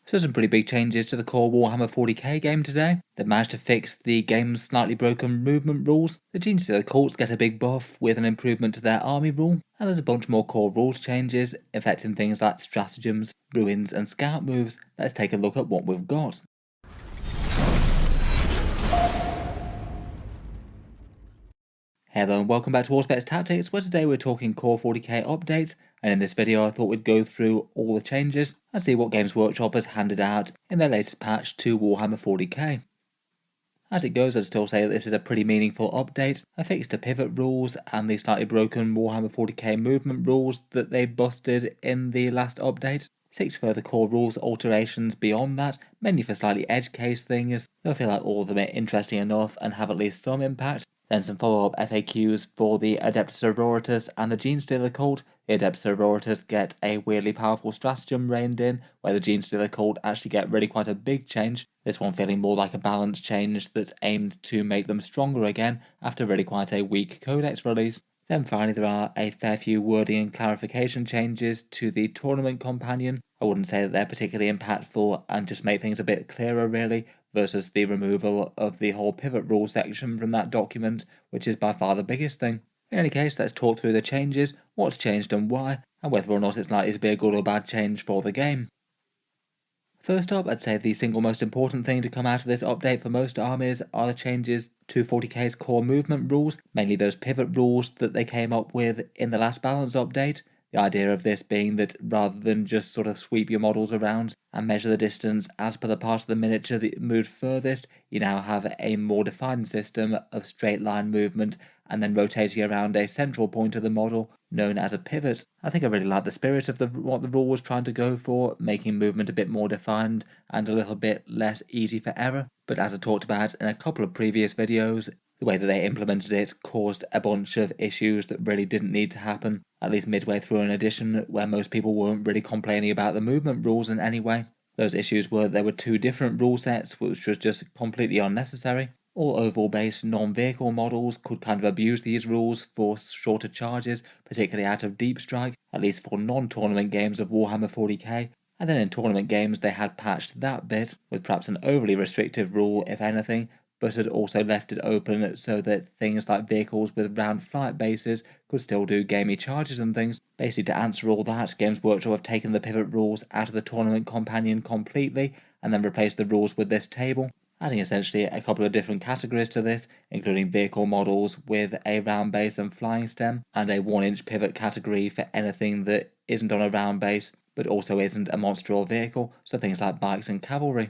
So some pretty big changes to the core Warhammer 40k game today. They've managed to fix the game's slightly broken movement rules. The Genestealer Cults get a big buff with an improvement to their army rule, and there's a bunch more core rules changes affecting things like stratagems, ruins and scout moves. Let's take a look at what we've got. Hello and welcome back to Auspex Tactics, where today we're talking Core 40k updates, and in this video I thought we'd go through all the changes and see what Games Workshop has handed out in their latest patch to Warhammer 40k. As it goes, I'd still say that this is a pretty meaningful update. A fix to pivot rules and the slightly broken Warhammer 40k movement rules that they busted in the last update. 6 further core rules alterations beyond that, mainly for slightly edge case things. I feel like all of them are interesting enough and have at least some impact. Then some follow-up FAQs for the Adepta Sororitas and the Genestealer Cult. The Adepta Sororitas get a weirdly powerful stratagem reined in, where the Genestealer Cult actually get really quite a big change. This one feeling more like a balance change that's aimed to make them stronger again after really quite a weak codex release. Then finally there are a fair few wording and clarification changes to the tournament companion. I wouldn't say that they're particularly impactful and just make things a bit clearer really, versus the removal of the whole pivot rule section from that document, which is by far the biggest thing. In any case, let's talk through the changes, what's changed and why, and whether or not it's likely to be a good or bad change for the game. First up, I'd say the single most important thing to come out of this update for most armies are the changes to 40k's core movement rules, mainly those pivot rules that they came up with in the last balance update. The idea of this being that rather than just sort of sweep your models around and measure the distance as per the part of the miniature that moved furthest, you now have a more defined system of straight line movement and then rotating around a central point of the model known as a pivot. I think I really like the spirit of what the rule was trying to go for, making movement a bit more defined and a little bit less easy for error. But as I talked about in a couple of previous videos, the way that they implemented it caused a bunch of issues that really didn't need to happen, at least midway through an edition where most people weren't really complaining about the movement rules in any way. Those issues were there were 2 different rule sets, which was just completely unnecessary. All oval-based non-vehicle models could kind of abuse these rules for shorter charges, particularly out of Deep Strike, at least for non-tournament games of Warhammer 40k, and then in tournament games they had patched that bit, with perhaps an overly restrictive rule if anything, but had also left it open so that things like vehicles with round flight bases could still do gamey charges and things. Basically, to answer all that, Games Workshop have taken the pivot rules out of the tournament companion completely and then replaced the rules with this table, adding essentially a couple of different categories to this, including vehicle models with a round base and flying stem, and a 1-inch pivot category for anything that isn't on a round base but also isn't a monster or vehicle, so things like bikes and cavalry.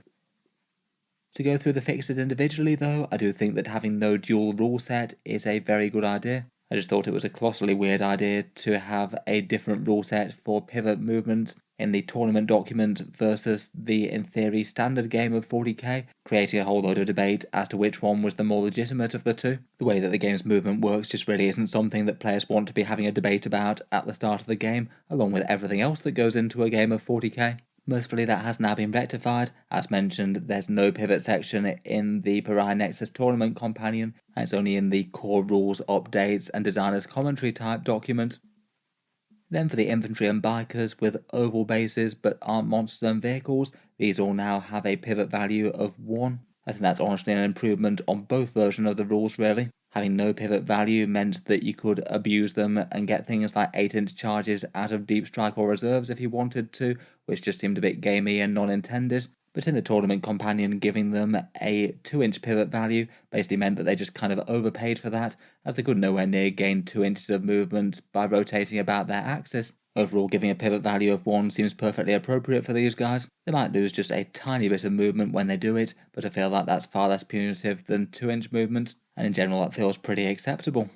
To go through the fixes individually though, I do think that having no dual rule set is a very good idea. I just thought it was a colossally weird idea to have a different rule set for pivot movement in the tournament document versus the, in theory, standard game of 40k, creating a whole load of debate as to which one was the more legitimate of the two. The way that the game's movement works just really isn't something that players want to be having a debate about at the start of the game, along with everything else that goes into a game of 40k. Mercifully, that has now been rectified. As mentioned, there's no pivot section in the Pariah Nexus Tournament Companion, and it's only in the core rules, updates, and designers commentary type document. Then for the infantry and bikers with oval bases but aren't monsters and vehicles, these all now have a pivot value of 1. I think that's honestly an improvement on both versions of the rules really. Having no pivot value meant that you could abuse them and get things like 8-inch charges out of Deep Strike or reserves if you wanted to, which just seemed a bit gamey and non-intended. But in the tournament companion, giving them a 2-inch pivot value basically meant that they just kind of overpaid for that, as they could nowhere near gain 2 inches of movement by rotating about their axis. Overall, giving a pivot value of 1 seems perfectly appropriate for these guys. They might lose just a tiny bit of movement when they do it, but I feel like that's far less punitive than 2-inch movement, and in general that feels pretty acceptable.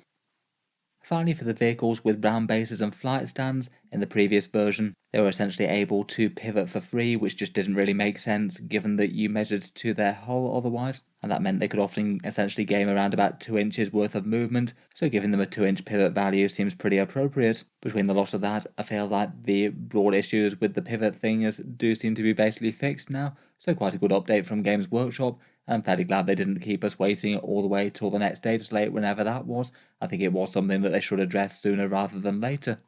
Finally, for the vehicles with round bases and flight stands, in the previous version, they were essentially able to pivot for free, which just didn't really make sense given that you measured to their hull otherwise, and that meant they could often essentially gain around about 2 inches worth of movement, so giving them a 2-inch pivot value seems pretty appropriate. Between the lot of that, I feel like the broad issues with the pivot things do seem to be basically fixed now, so quite a good update from Games Workshop. I'm fairly glad they didn't keep us waiting all the way till the next data slate whenever that was. I think it was something that they should address sooner rather than later.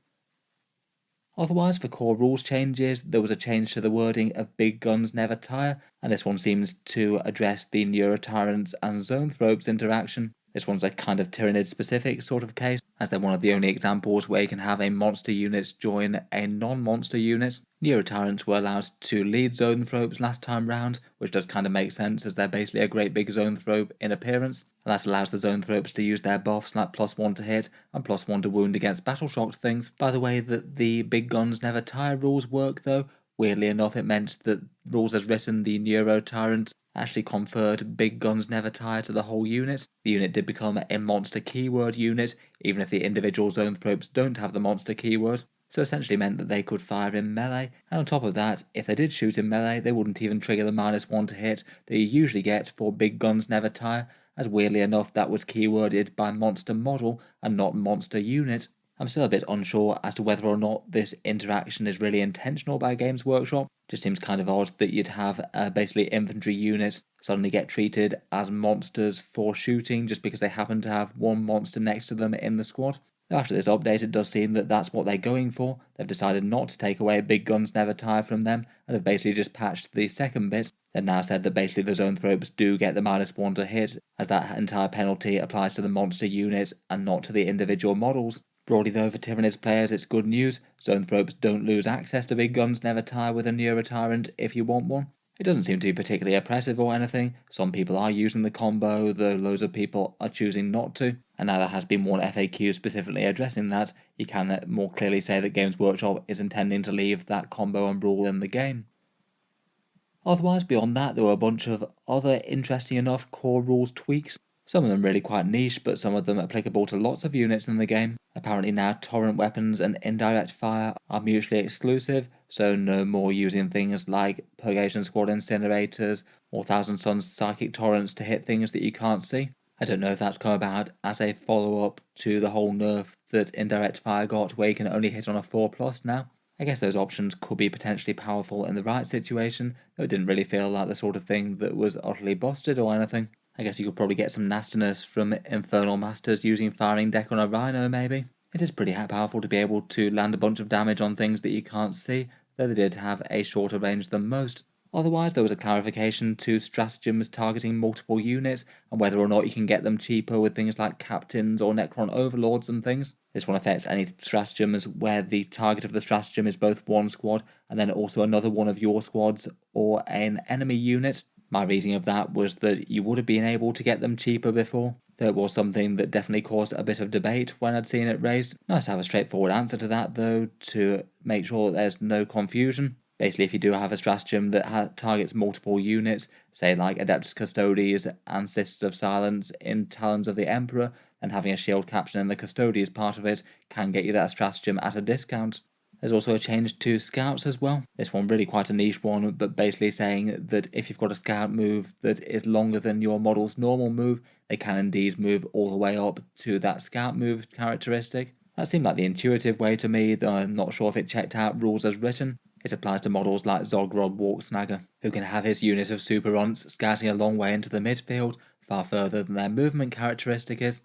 Otherwise, for core rules changes, there was a change to the wording of Big Guns Never Tire, and this one seems to address the Neurotyrants and Zoanthropes interaction. This one's a kind of Tyrannid specific sort of case, as they're one of the only examples where you can have a monster unit join a non-monster unit. Neurotyrants were allowed to lead Zoanthropes last time round, which does kind of make sense as they're basically a great big Zoanthrope in appearance, and that allows the Zoanthropes to use their buffs like +1 to hit and +1 to wound against battle shocked things. By the way that the Big Guns Never Tire rules work though, weirdly enough it meant that rules as written the Neurotyrants actually conferred Big Guns Never Tire to the whole unit. The unit did become a monster keyword unit, even if the individual Zoanthropes don't have the monster keyword. So essentially meant that they could fire in melee, and on top of that, if they did shoot in melee, they wouldn't even trigger the -1 to hit that you usually get for Big Guns Never Tire, as weirdly enough that was keyworded by monster model and not monster unit. I'm still a bit unsure as to whether or not this interaction is really intentional by Games Workshop. Just seems kind of odd that you'd have basically infantry units suddenly get treated as monsters for shooting just because they happen to have one monster next to them in the squad. After this update, it does seem that that's what they're going for. They've decided not to take away Big Guns Never Tire from them, and have basically just patched the second bit. They've now said that basically the Zoanthropes do get the -1 to hit, as that entire penalty applies to the monster unit and not to the individual models. Broadly though, for Tyrannid's players, it's good news. Zoanthropes don't lose access to Big Guns Never Tire with a Neurotyrant if you want one. It doesn't seem to be particularly oppressive or anything. Some people are using the combo, though loads of people are choosing not to. And now there has been one FAQ specifically addressing that, you can more clearly say that Games Workshop is intending to leave that combo and rule in the game. Otherwise, beyond that, there were a bunch of other interesting enough core rules tweaks. Some of them really quite niche, but some of them applicable to lots of units in the game. Apparently now torrent weapons and indirect fire are mutually exclusive, so no more using things like Purgation Squad incinerators or Thousand Suns psychic torrents to hit things that you can't see. I don't know if that's come about as a follow-up to the whole nerf that indirect fire got, where you can only hit on a 4+ now. I guess those options could be potentially powerful in the right situation, though it didn't really feel like the sort of thing that was utterly busted or anything. I guess you could probably get some nastiness from Infernal Masters using Firing Deck on a Rhino, maybe. It is pretty powerful to be able to land a bunch of damage on things that you can't see, though they did have a shorter range than most. Otherwise, there was a clarification to stratagems targeting multiple units, and whether or not you can get them cheaper with things like captains or Necron overlords and things. This one affects any stratagems where the target of the stratagem is both one squad and then also another one of your squads or an enemy unit. My reading of that was that you would have been able to get them cheaper before, though it was something that definitely caused a bit of debate when I'd seen it raised. Nice to have a straightforward answer to that though, to make sure that there's no confusion. Basically, if you do have a stratagem that targets multiple units, say like Adeptus Custodes and Sisters of Silence in Talons of the Emperor, then having a shield captain in the Custodes part of it can get you that stratagem at a discount. There's also a change to scouts as well. This one really quite a niche one, but basically saying that if you've got a scout move that is longer than your model's normal move, they can indeed move all the way up to that scout move characteristic. That seemed like the intuitive way to me, though I'm not sure if it checked out rules as written. It applies to models like Zogrod Walksnagger, who can have his unit of super runts scouting a long way into the midfield, far further than their movement characteristic is.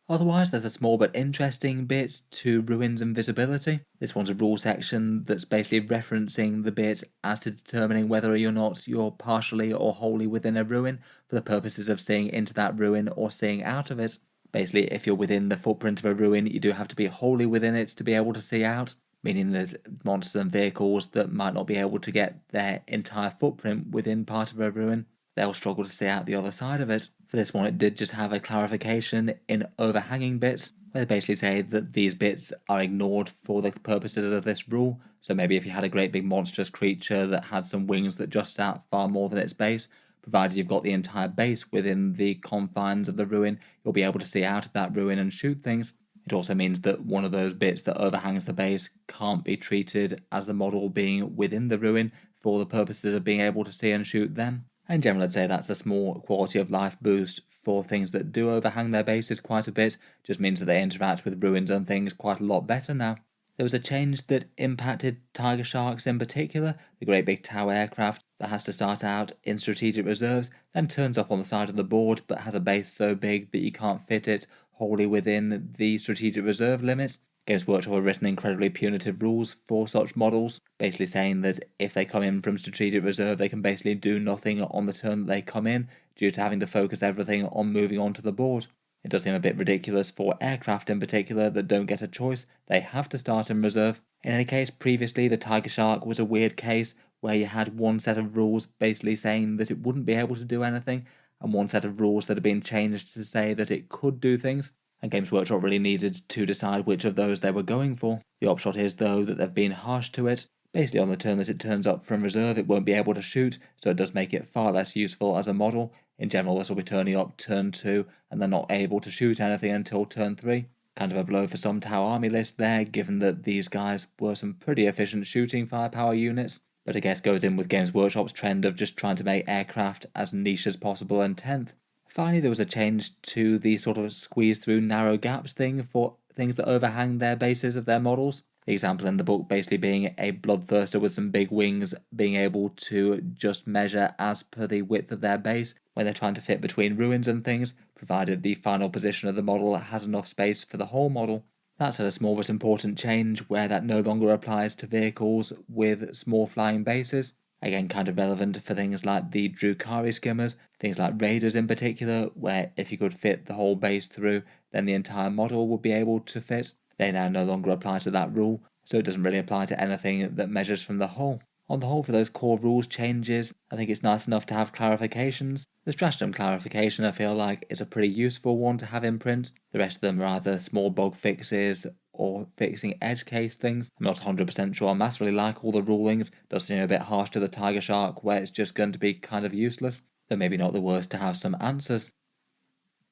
Otherwise, there's a small but interesting bit to Ruin's invisibility. This one's a rule section that's basically referencing the bit as to determining whether or not you're partially or wholly within a ruin for the purposes of seeing into that ruin or seeing out of it. Basically, if you're within the footprint of a ruin, you do have to be wholly within it to be able to see out, meaning there's monsters and vehicles that might not be able to get their entire footprint within part of a ruin. They'll struggle to see out the other side of it. For this one, it did just have a clarification in overhanging bits, where they basically say that these bits are ignored for the purposes of this rule. So maybe if you had a great big monstrous creature that had some wings that just out far more than its base, provided you've got the entire base within the confines of the ruin, you'll be able to see out of that ruin and shoot things. It also means that one of those bits that overhangs the base can't be treated as the model being within the ruin for the purposes of being able to see and shoot them. In general, I'd say that's a small quality of life boost for things that do overhang their bases quite a bit, just means that they interact with ruins and things quite a lot better now. There was a change that impacted Tiger Sharks in particular, the great big Tau aircraft that has to start out in strategic reserves, then turns up on the side of the board but has a base so big that you can't fit it wholly within the strategic reserve limits. Games Workshop have written incredibly punitive rules for such models, basically saying that if they come in from strategic reserve, they can basically do nothing on the turn that they come in, due to having to focus everything on moving onto the board. It does seem a bit ridiculous for aircraft in particular that don't get a choice, they have to start in reserve. In any case, previously the Tiger Shark was a weird case where you had one set of rules basically saying that it wouldn't be able to do anything, and one set of rules that had been changed to say that it could do things, and Games Workshop really needed to decide which of those they were going for. The upshot is, though, that they've been harsh to it. Basically, on the turn that it turns up from reserve, it won't be able to shoot, so it does make it far less useful as a model. In general, this will be turning up turn 2, and they're not able to shoot anything until turn 3. Kind of a blow for some Tau Army list there, given that these guys were some pretty efficient shooting firepower units, but I guess goes in with Games Workshop's trend of just trying to make aircraft as niche as possible and 10th. Finally, there was a change to the sort of squeeze through narrow gaps thing for things that overhang their bases of their models. The example in the book basically being a bloodthirster with some big wings being able to just measure as per the width of their base when they're trying to fit between ruins and things, provided the final position of the model has enough space for the whole model. That's a small but important change where that no longer applies to vehicles with small flying bases. Again, kind of relevant for things like the Drukari skimmers, things like Raiders in particular, where if you could fit the whole base through, then the entire model would be able to fit. They now no longer apply to that rule, so it doesn't really apply to anything that measures from the whole. On the whole, for those core rules changes, I think it's nice enough to have clarifications. The stratagem clarification I feel like is a pretty useful one to have in print. The rest of them are either small bug fixes or fixing edge case things. I'm not 100% sure I massively like all the rulings. Does seem a bit harsh to the Tiger Shark where it's just going to be kind of useless, though maybe not the worst to have some answers.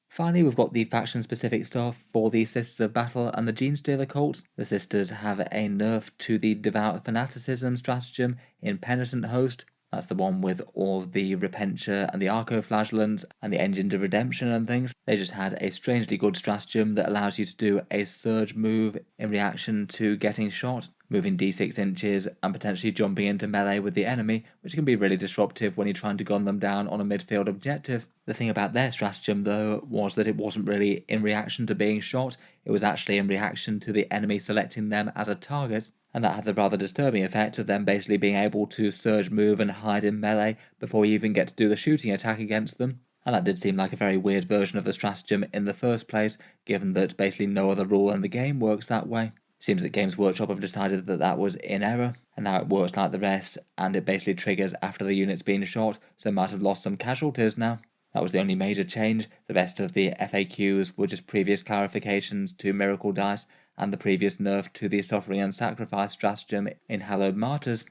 Finally, we've got the faction-specific stuff for the Sisters of Battle and the Genestealer Cults. The Sisters have a nerf to the Devout Fanaticism stratagem in Penitent Host. That's the one with all the Repentia and the Arco-Flagellants and the Engines of Redemption and things. They just had a strangely good stratagem that allows you to do a surge move in reaction to getting shot, moving d6 inches and potentially jumping into melee with the enemy, which can be really disruptive when you're trying to gun them down on a midfield objective. The thing about their stratagem, though, was that it wasn't really in reaction to being shot, it was actually in reaction to the enemy selecting them as a target, and that had the rather disturbing effect of them basically being able to surge move and hide in melee before you even get to do the shooting attack against them. And that did seem like a very weird version of the stratagem in the first place, given that basically no other rule in the game works that way. Seems that Games Workshop have decided that that was in error, and now it works like the rest, and it basically triggers after the unit's been shot, so it might have lost some casualties now. That was the only major change. The rest of the FAQs were just previous clarifications to Miracle Dice and the previous nerf to the Suffering and Sacrifice stratagem in Hallowed Martyrs.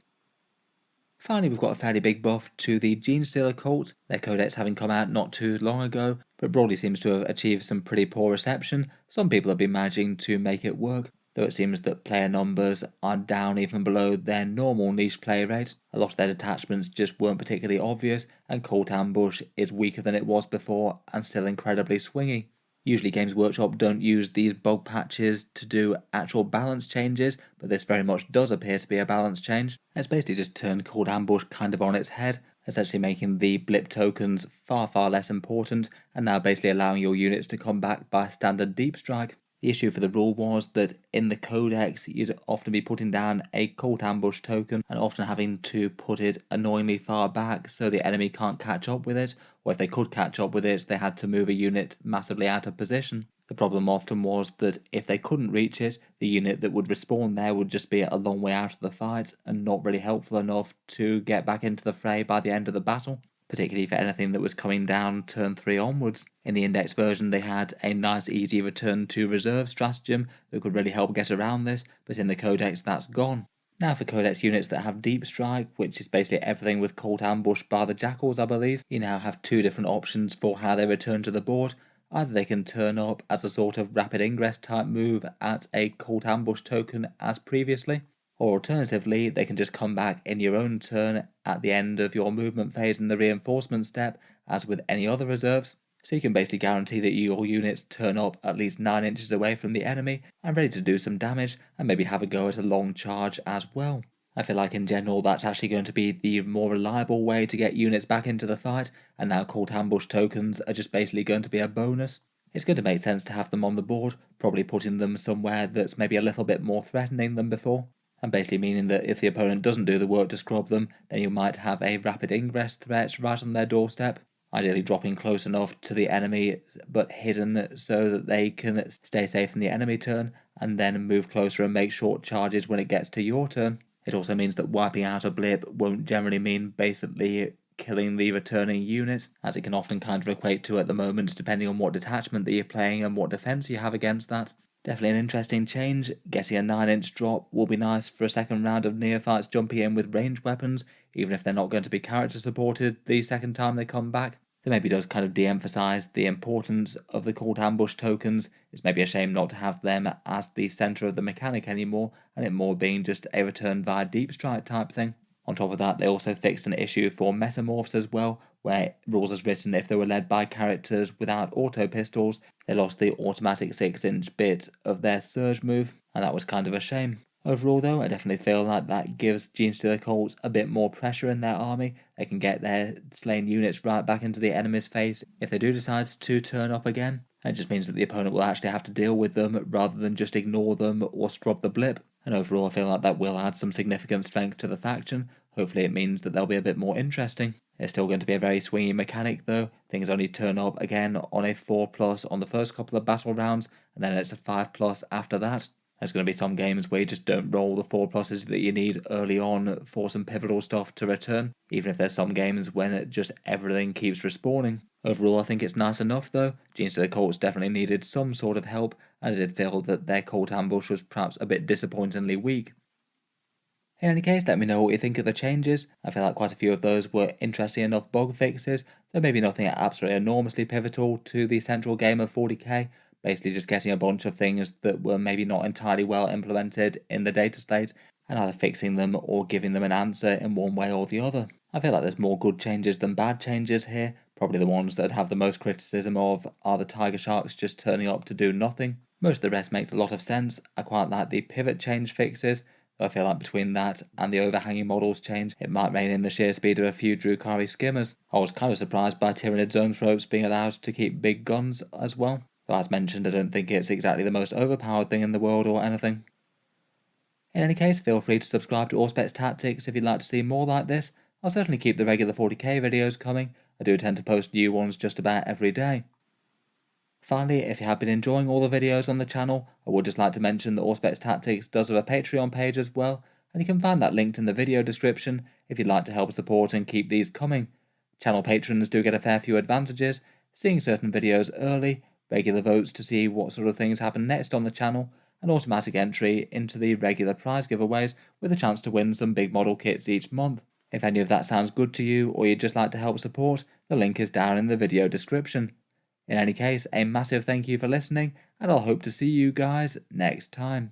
Finally, we've got a fairly big buff to the Genestealer Cults, their codex having come out not too long ago, but broadly seems to have achieved some pretty poor reception. Some people have been managing to make it work, though it seems that player numbers are down even below their normal niche play rate. A lot of their detachments just weren't particularly obvious, and Cult Ambush is weaker than it was before and still incredibly swingy. Usually Games Workshop don't use these bug patches to do actual balance changes, but this very much does appear to be a balance change. It's basically just turned Cold Ambush kind of on its head, essentially making the blip tokens far less important, and now basically allowing your units to come back by standard deep strike. The issue for the rule was that in the codex you'd often be putting down a Cold Ambush token and often having to put it annoyingly far back so the enemy can't catch up with it, or if they could catch up with it they had to move a unit massively out of position. The problem often was that if they couldn't reach it, the unit that would respawn there would just be a long way out of the fight and not really helpful enough to get back into the fray by the end of the battle, particularly for anything that was coming down turn 3 onwards. In the index version they had a nice easy return to reserve stratagem that could really help get around this, but in the codex that's gone. Now for codex units that have deep strike, which is basically everything with Cold Ambush bar the Jackals I believe, you now have two different options for how they return to the board. Either they can turn up as a sort of rapid ingress type move at a Cold Ambush token as previously, or alternatively they can just come back in your own turn at the end of your movement phase in the reinforcement step as with any other reserves, so you can basically guarantee that your units turn up at least 9 inches away from the enemy and ready to do some damage and maybe have a go at a long charge as well. I feel like in general that's actually going to be the more reliable way to get units back into the fight, and now Cold Ambush tokens are just basically going to be a bonus. It's going to make sense to have them on the board, probably putting them somewhere that's maybe a little bit more threatening than before, and basically meaning that if the opponent doesn't do the work to scrub them, then you might have a rapid ingress threat right on their doorstep, ideally dropping close enough to the enemy but hidden so that they can stay safe in the enemy turn, and then move closer and make short charges when it gets to your turn. It also means that wiping out a blip won't generally mean basically killing the returning units, as it can often kind of equate to at the moment, depending on what detachment that you're playing and what defense you have against that. Definitely an interesting change. Getting a 9-inch drop will be nice for a second round of neophytes jumping in with ranged weapons, even if they're not going to be character supported the second time they come back. That maybe does kind of de-emphasize the importance of the called ambush tokens. It's maybe a shame not to have them as the center of the mechanic anymore, and it more being just a return via deep strike type thing. On top of that, they also fixed an issue for metamorphs as well, where rules as written, if they were led by characters without auto pistols, they lost the automatic 6-inch bit of their surge move, and that was kind of a shame. Overall though, I definitely feel like that gives Genestealer Cults a bit more pressure in their army. They can get their slain units right back into the enemy's face if they do decide to turn up again. It just means that the opponent will actually have to deal with them rather than just ignore them or scrub the blip. And overall I feel like that will add some significant strength to the faction. Hopefully it means that they'll be a bit more interesting. It's still going to be a very swingy mechanic though. Things only turn up again on a 4+ on the first couple of battle rounds, and then it's a 5+ after that. There's going to be some games where you just don't roll the 4+s that you need early on for some pivotal stuff to return, even if there's some games when it just everything keeps respawning. Overall, I think it's nice enough though. Genestealer Cults definitely needed some sort of help, and I did feel that their cult ambush was perhaps a bit disappointingly weak. In any case, let me know what you think of the changes. I feel like quite a few of those were interesting enough bug fixes, though maybe nothing absolutely enormously pivotal to the central game of 40k. Basically just getting a bunch of things that were maybe not entirely well implemented in the data slate, and either fixing them or giving them an answer in one way or the other. I feel like there's more good changes than bad changes here. Probably the ones that have the most criticism of are the Tiger Sharks just turning up to do nothing. Most of the rest makes a lot of sense. I quite like the pivot change fixes. I feel like between that and the overhanging models change, it might rein in the sheer speed of a few Drukhari skimmers. I was kind of surprised by Tyrannid Zoanthropes being allowed to keep big guns as well. But as mentioned, I don't think it's exactly the most overpowered thing in the world or anything. In any case, feel free to subscribe to Auspex Tactics if you'd like to see more like this. I'll certainly keep the regular 40k videos coming. I do tend to post new ones just about every day. Finally, if you have been enjoying all the videos on the channel, I would just like to mention that Auspex Tactics does have a Patreon page as well, and you can find that linked in the video description if you'd like to help support and keep these coming. Channel patrons do get a fair few advantages, seeing certain videos early, regular votes to see what sort of things happen next on the channel, and automatic entry into the regular prize giveaways with a chance to win some big model kits each month. If any of that sounds good to you or you'd just like to help support, the link is down in the video description. In any case, a massive thank you for listening, and I'll hope to see you guys next time.